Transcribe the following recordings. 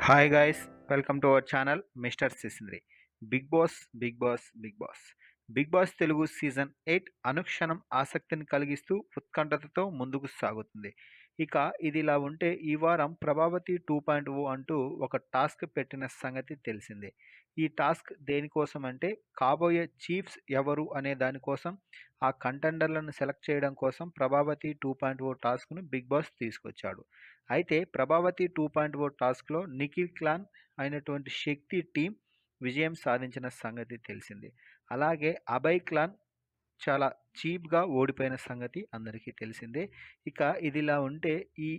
Hi guys, welcome to our channel mister Sisindri. Bigg Boss Bigg Boss Bigg Boss Bigg Boss Telugu season 8 అనుక్షణం ఆసక్తిని కలిగిస్తూ ఉత్కంఠతతో ముందుకు సాగుతుంది. ఇక ఇది ఇలా ఉంటే ఈ వారం ప్రభావతి 2.0 అంటూ ఒక టాస్క్ పెట్టిన సంగతి తెలిసిందే. ఈ టాస్క్ దేనికోసం అంటే కాబోయే చీఫ్స్ ఎవరు అనే దానికోసం, ఆ కంటెండర్లను సెలెక్ట్ చేయడం కోసం ప్రభావతి 2.0 టాస్క్ను బిగ్ బాస్ తీసుకొచ్చాడు. అయితే ప్రభావతి 2.0 టాస్క్‌లో నిఖిల్ క్లాన్ అయినటువంటి శక్తి టీమ్ విజయం సాధించిన సంగతి తెలిసిందే. అలాగే అభయ్ క్లాన్ చాలా చీప్‌గా ఓడిపోయిన సంగతి అందరికీ తెలిసిందే. ఇక ఇదిలా ఉంటే ఈ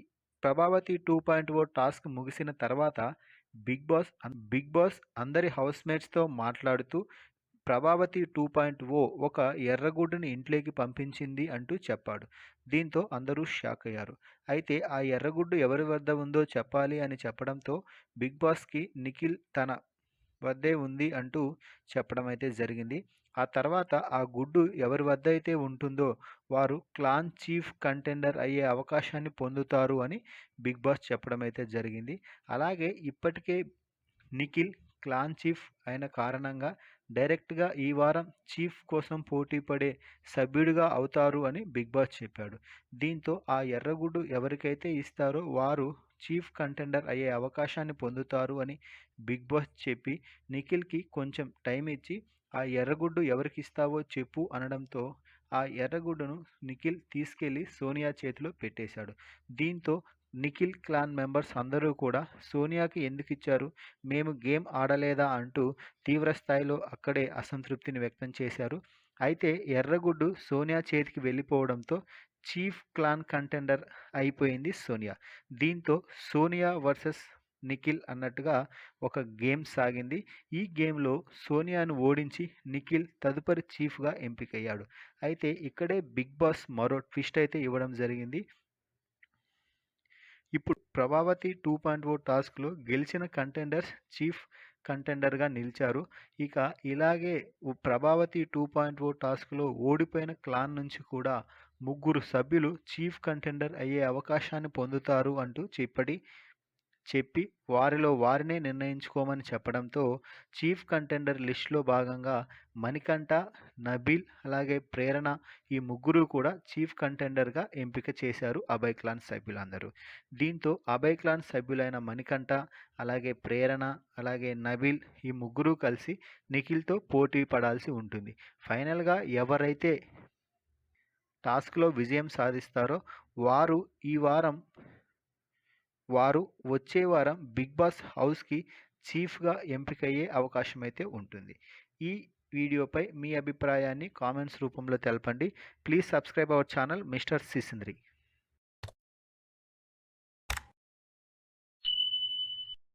ప్రభావతి 2.0 టాస్క్ ముగిసిన తర్వాత బిగ్ బాస్ అందరి హౌస్‌మేట్స్‌తో మాట్లాడుతూ ప్రభావతి 2.0 ఒక ఎర్రగుడ్డుని ఇంట్లోకి పంపించింది అంటూ చెప్పాడు. దీంతో అందరూ షాక్ అయ్యారు. అయితే ఆ ఎర్రగుడ్డు ఎవరి వద్ద ఉందో చెప్పాలి అని చెప్పడంతో బిగ్ బాస్‌కి నిఖిల్ తన వద్దే ఉంది అంటూ చెప్పడం అయితే జరిగింది. ఆ తర్వాత ఆ గుడ్డు ఎవరి వద్ద అయితే ఉంటుందో వారు క్లాన్ చీఫ్ కంటెండర్ అయ్యే అవకాశాన్ని పొందుతారు అని బిగ్ బాస్ చెప్పడం అయితే జరిగింది. అలాగే ఇప్పటికే నిఖిల్ క్లాన్ చీఫ్ అయిన కారణంగా డైరెక్ట్‌గా ఈ వారం చీఫ్ కోసం పోటీ పడే సభ్యుడిగా అవుతారు అని బిగ్ బాస్ చెప్పాడు. దీంతో ఆ ఎర్రగుడ్డు ఎవరికైతే ఇస్తారో వారు చీఫ్ కంటెండర్ అయ్యే అవకాశాన్ని పొందుతారు అని బిగ్ బాస్ చెప్పి నిఖిల్‌కి కొంచెం టైం ఇచ్చి ఆ ఎర్రగుడ్డు ఎవరికిస్తావో చెప్పు అనడంతో ఆ ఎర్రగుడ్డును నిఖిల్ తీసుకెళ్ళి సోనియా చేతిలో పెట్టేశాడు. దీంతో నిఖిల్ క్లాన్ మెంబర్స్ అందరూ కూడా సోనియాకి ఎందుకిచ్చారు? మేము గేమ్ ఆడలేదా? అంటూ తీవ్ర స్థాయిలో అక్కడే అసంతృప్తిని వ్యక్తం చేశారు. అయితే ఎర్రగుడ్డు సోనియా చేతికి వెళ్ళిపోవడంతో చీఫ్ క్లాన్ కంటెండర్ అయిపోయింది సోనియా. దీంతో సోనియా వర్సెస్ నిఖిల్ అన్నట్టుగా ఒక గేమ్ సాగింది. ఈ గేమ్‌లో సోనియాను ఓడించి నిఖిల్ తదుపరి చీఫ్‌గా ఎంపికయ్యాడు. అయితే ఇక్కడే బిగ్ బాస్ మరో ట్విస్ట్ అయితే ఇవ్వడం జరిగింది. ఇప్పుడు ప్రభావతి 2.0 టాస్క్‌లో గెలిచిన కంటెండర్స్ చీఫ్ కంటెండర్‌గా నిలిచారు. ఇక ఇలాగే ప్రభావతి 2.0 టాస్క్‌లో ఓడిపోయిన క్లాన్ నుంచి కూడా ముగ్గురు సభ్యులు చీఫ్ కంటెండర్ అయ్యే అవకాశాన్ని పొందుతారు అంటూ చెప్పి వారిలో వారినే నిర్ణయించుకోమని చెప్పడంతో చీఫ్ కంటెండర్ లిస్ట్‌లో భాగంగా మణికంఠ, నబీల్ అలాగే ప్రేరణ ఈ ముగ్గురు కూడా చీఫ్ కంటెండర్‌గా ఎంపిక చేశారు అభయ్ క్లాన్ సభ్యులందరూ. దీంతో అభయ్ క్లాన్ సభ్యులైన మణికంఠ, అలాగే ప్రేరణ, అలాగే నబీల్ ఈ ముగ్గురు కలిసి నిఖిల్‌తో పోటీ పడాల్సి ఉంటుంది. ఫైనల్‌గా ఎవరైతే టాస్క్‌లో విజయం సాధిస్తారో వారు వచ్చే వారం బిగ్ బాస్ హౌస్‌కి చీఫ్‌గా ఎంపికయ్యే అవకాశం అయితే ఉంటుంది. ఈ వీడియోపై మీ అభిప్రాయాన్ని కామెంట్స్ రూపంలో తెలపండి. Please subscribe our channel mister సిసింద్రి.